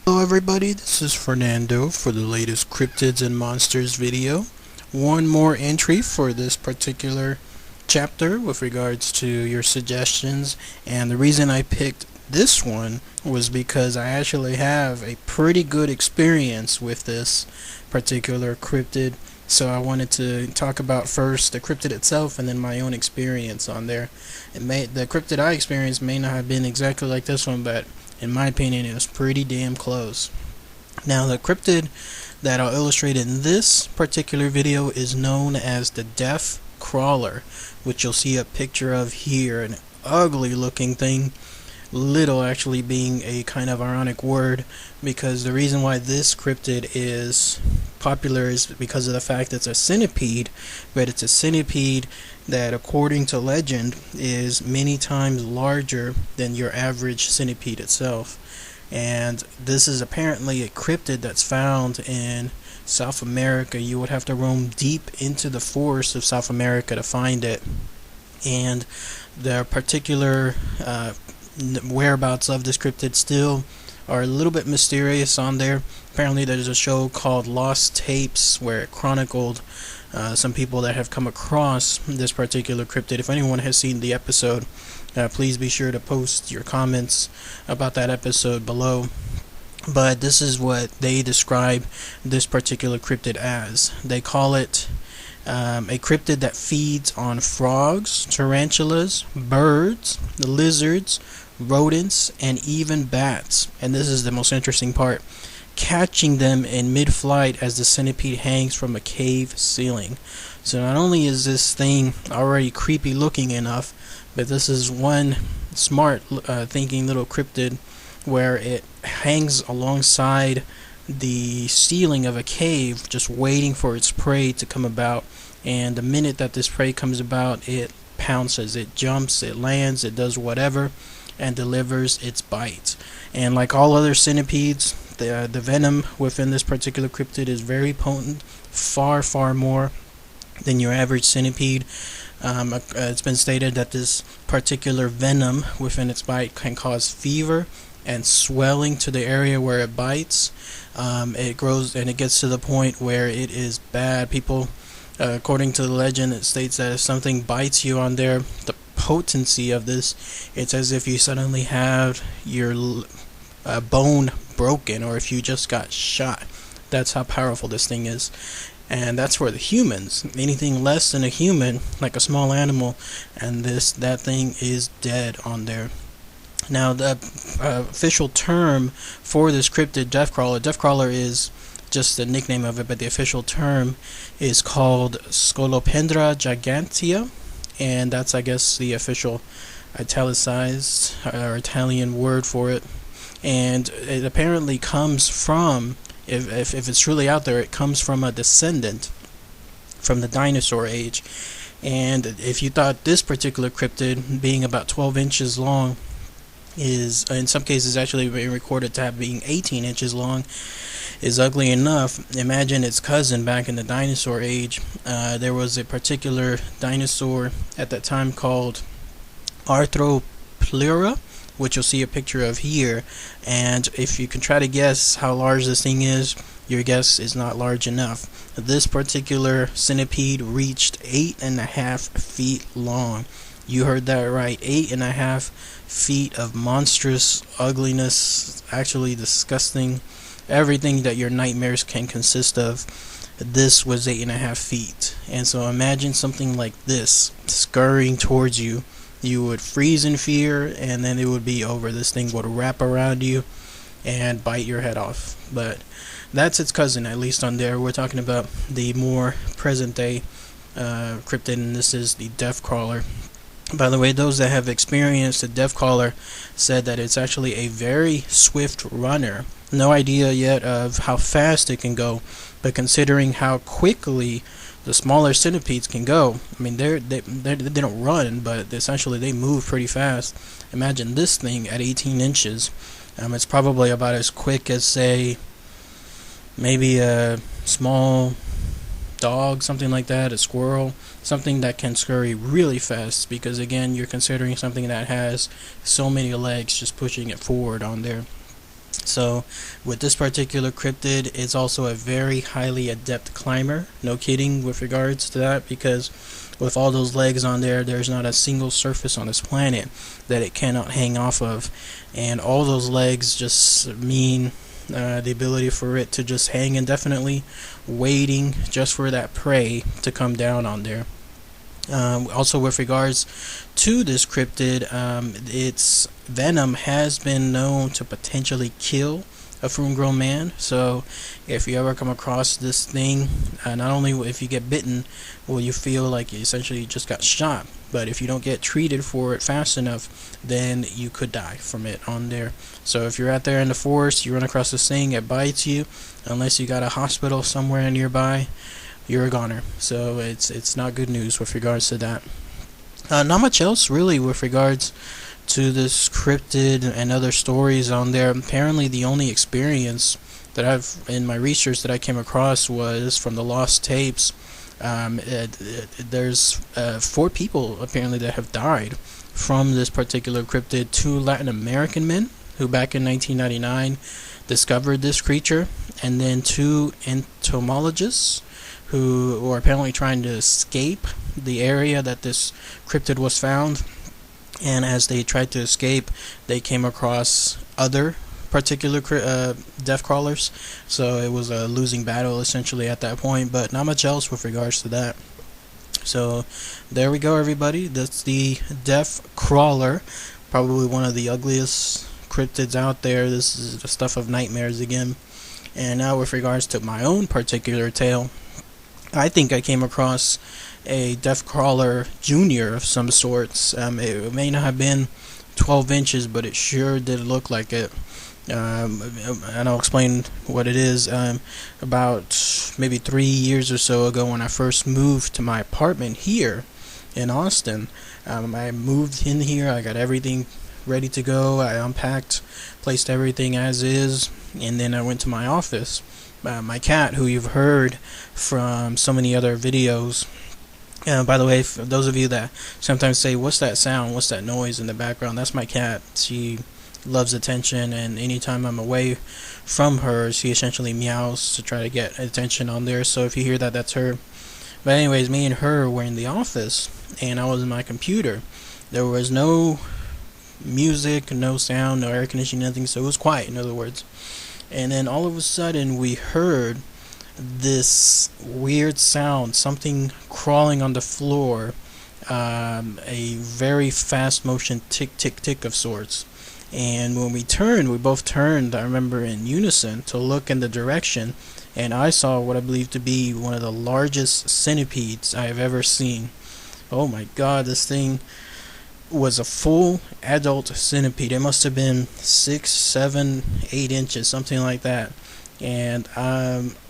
Hello everybody, this is Fernando for the latest Cryptids and Monsters video. One more entry for this particular chapter with regards to your suggestions, and the reason I picked this one was because I actually have a pretty good experience with this particular cryptid. So I wanted to talk about first the cryptid itself and then my own experience on there. The cryptid I experienced may not have been exactly like this one, but in my opinion it was pretty damn close. Now the cryptid that I'll illustrate in this particular video is known as the death crawler, which you'll see a picture of here. An ugly looking thing, little actually being a kind of ironic word, because the reason why this cryptid is popular is because of the fact that it's a centipede, but it's a centipede that, according to legend, is many times larger than your average centipede itself. And this is apparently a cryptid that's found in South America. You would have to roam deep into the forests of South America to find it, and the particular whereabouts of this cryptid still are a little bit mysterious on there. Apparently there's a show called Lost Tapes where it chronicled some people that have come across this particular cryptid. If anyone has seen the episode, please be sure to post your comments about that episode below. But this is what they describe this particular cryptid as. They call it a cryptid that feeds on frogs, tarantulas, birds, lizards, rodents, and even bats. And this is the most interesting part: catching them in mid-flight as the centipede hangs from a cave ceiling. So not only is this thing already creepy looking enough, but this is one smart thinking little cryptid where it hangs alongside the ceiling of a cave, just waiting for its prey to come about. And the minute that this prey comes about, it pounces, it jumps, it lands, it does whatever, and delivers its bite. And like all other centipedes, the venom within this particular cryptid is very potent, far more than your average centipede. It's been stated that this particular venom within its bite can cause fever and swelling to the area where it bites. It grows and it gets to the point where it is bad. People, according to the legend, it states that if something bites you on there, the potency of this, it's as if you suddenly have your bone broken, or if you just got shot. That's how powerful this thing is. And that's for the humans. Anything less than a human, like a small animal, and that thing is dead on there. Now the official term for this cryptid, deathcrawler is just the nickname of it, but the official term is called Scolopendra gigantea, and that's, I guess, the official italicized or Italian word for it. And it apparently comes from, if it's truly out there, it comes from a descendant from the dinosaur age. And if you thought this particular cryptid, being about 12 inches long, is in some cases actually being recorded to have being 18 inches long, is ugly enough, imagine its cousin back in the dinosaur age. There was a particular dinosaur at that time called Arthropleura, which you'll see a picture of here. And if you can try to guess how large this thing is, your guess is not large enough. This particular centipede reached 8.5 feet long. You heard that right, 8.5 feet of monstrous ugliness, actually disgusting, everything that your nightmares can consist of. This was 8.5 feet. And so imagine something like this scurrying towards you. You would freeze in fear, and then it would be over. This thing would wrap around you and bite your head off. But that's its cousin, at least on there. We're talking about the more present day cryptid, and this is the death crawler. By the way, those that have experienced the death crawler said that it's actually a very swift runner. No idea yet of how fast it can go, but considering how quickly the smaller centipedes can go, I mean, they don't run, but essentially they move pretty fast. Imagine this thing at 18 inches. It's probably about as quick as, say, maybe a small dog, something like that, a squirrel, something that can scurry really fast, because again, you're considering something that has so many legs just pushing it forward on there. So with this particular cryptid, it's also a very highly adept climber. No kidding with regards to that, because with all those legs on there, there's not a single surface on this planet that it cannot hang off of. And all those legs just mean the ability for it to just hang indefinitely, waiting just for that prey to come down on there. Also, with regards to this cryptid, its venom has been known to potentially kill a full-grown man. So if you ever come across this thing, not only if you get bitten will you feel like you essentially just got shot, but if you don't get treated for it fast enough, then you could die from it on there. So if you're out there in the forest, you run across this thing, it bites you, unless you got a hospital somewhere nearby, you're a goner. So it's not good news with regards to that. Not much else really with regards to this cryptid and other stories on there. Apparently the only experience that I've in my research that I came across was from the lost tapes. There's 4 people apparently that have died from this particular cryptid. 2 Latin American men who back in 1999 discovered this creature, and then 2 entomologists who were apparently trying to escape the area that this cryptid was found. And as they tried to escape, they came across other particular death crawlers. So it was a losing battle essentially at that point, but not much else with regards to that. So there we go, everybody. That's the death crawler, probably one of the ugliest cryptids out there. This is the stuff of nightmares again. And now with regards to my own particular tale, I think I came across a death crawler junior of some sorts. It may not have been 12 inches, but it sure did look like it. And I'll explain what it is. About maybe 3 years or so ago, when I first moved to my apartment here in Austin, I moved in here, I got everything ready to go, I unpacked, placed everything as is, and then I went to my office. My cat, who you've heard from so many other videos. By the way, for those of you that sometimes say, what's that sound, what's that noise in the background, that's my cat. She loves attention, and anytime I'm away from her, she essentially meows to try to get attention on there. So if you hear that, that's her. But anyways, me and her were in the office, and I was in my computer. There was no music, no sound, no air conditioning, nothing, so it was quiet, in other words. And then all of a sudden we heard this weird sound, something crawling on the floor, a very fast motion tick tick tick of sorts. And when we both turned, I remember, in unison to look in the direction, and I saw what I believe to be one of the largest centipedes I have ever seen. Oh my god, this thing was a full adult centipede. It must have been 6, 7, 8 inches, something like that. And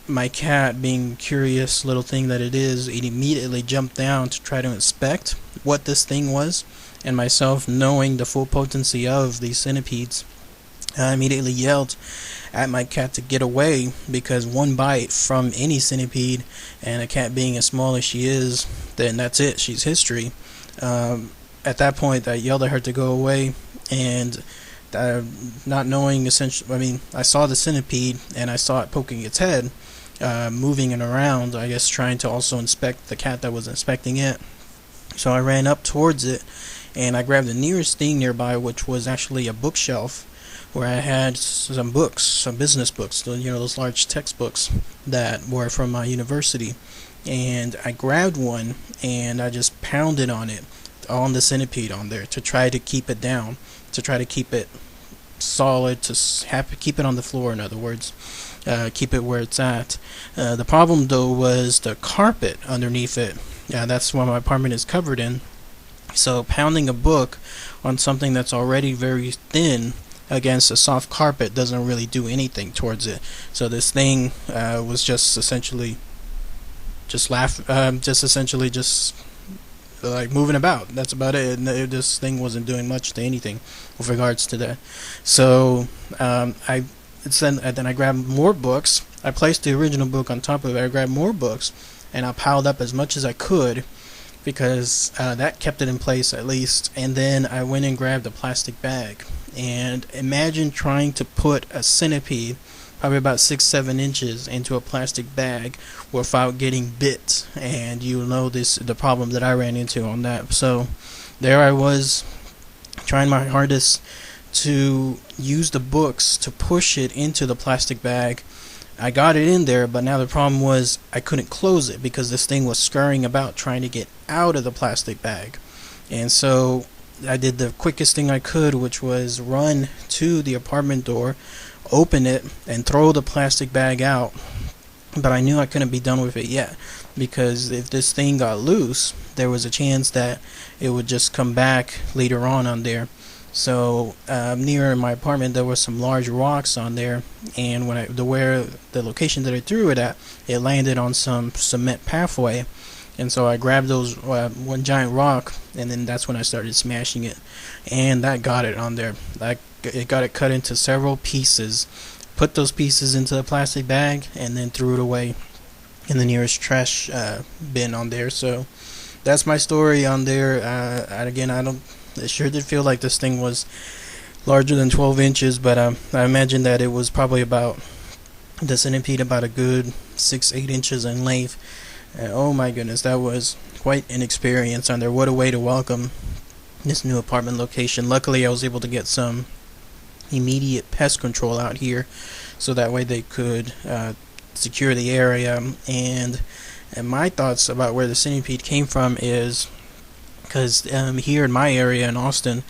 my cat, being curious little thing that it is, it immediately jumped down to try to inspect what this thing was. And myself, knowing the full potency of these centipedes, I immediately yelled at my cat to get away, because one bite from any centipede, and a cat being as small as she is, then that's it, she's history. At that point, I yelled at her to go away, and not knowing, essentially, I saw the centipede, and I saw it poking its head, moving it around, I guess trying to also inspect the cat that was inspecting it. So I ran up towards it, and I grabbed the nearest thing nearby, which was actually a bookshelf, where I had some books, some business books, those large textbooks that were from my university. And I grabbed one, and I just pounded on it, on the centipede on there, to try to keep it down, to try to keep it solid, to keep it on the floor, in other words, keep it where it's at. The problem though was the carpet underneath it. That's what my apartment is covered in, so pounding a book on something that's already very thin against a soft carpet doesn't really do anything towards it. So this thing was just essentially just like moving about. That's about it. And this thing wasn't doing much to anything with regards to that. So then I grabbed more books. I placed the original book on top of it. I grabbed more books, and I piled up as much as I could, because that kept it in place at least. And then I went and grabbed a plastic bag, And imagine trying to put a centipede, probably about 6-7 inches, into a plastic bag without getting bit. And you know the problem that I ran into on that. So there I was, trying my hardest to use the books to push it into the plastic bag. I got it in there, but now the problem was I couldn't close it because this thing was scurrying about trying to get out of the plastic bag. And so I did the quickest thing I could, which was run to the apartment door, open it, and throw the plastic bag out. But I knew I couldn't be done with it yet, because if this thing got loose, there was a chance that it would just come back later on there. So near my apartment there were some large rocks on there, and when the location that I threw it at, it landed on some cement pathway. And so I grabbed those one giant rock, and then that's when I started smashing it, and that got it on there. It got it cut into several pieces, put those pieces into the plastic bag, and then threw it away in the nearest trash bin on there. So that's my story on there. Again, it sure did feel like this thing was larger than 12 inches, but I imagine that it was probably about, the centipede, about a good 6-8 inches in length. And oh my goodness, that was quite an experience on there. What a way to welcome this new apartment location. Luckily I was able to get some immediate pest control out here, so that way they could secure the area. And my thoughts about where the centipede came from is because here in my area in Austin,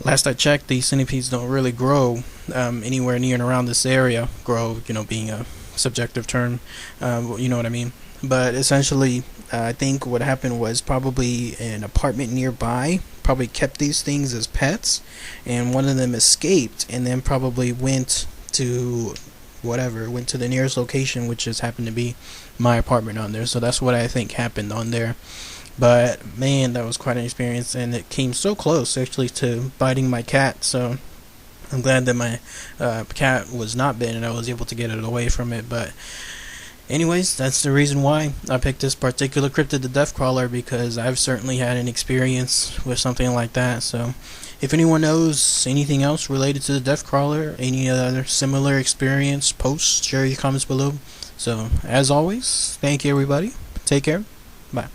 last I checked, these centipedes don't really grow anywhere near and around this area. Grow, being a subjective term, you know what I mean. But essentially, I think what happened was probably an apartment nearby probably kept these things as pets, and one of them escaped and then probably went to the nearest location, which just happened to be my apartment on there. So that's what I think happened on there. But man, that was quite an experience, and it came so close actually to biting my cat. So I'm glad that my cat was not bitten and I was able to get it away from it. But anyways, that's the reason why I picked this particular cryptid, the death crawler, because I've certainly had an experience with something like that. So if anyone knows anything else related to the death crawler, any other similar experience, post, share your comments below. So as always, thank you everybody. Take care. Bye.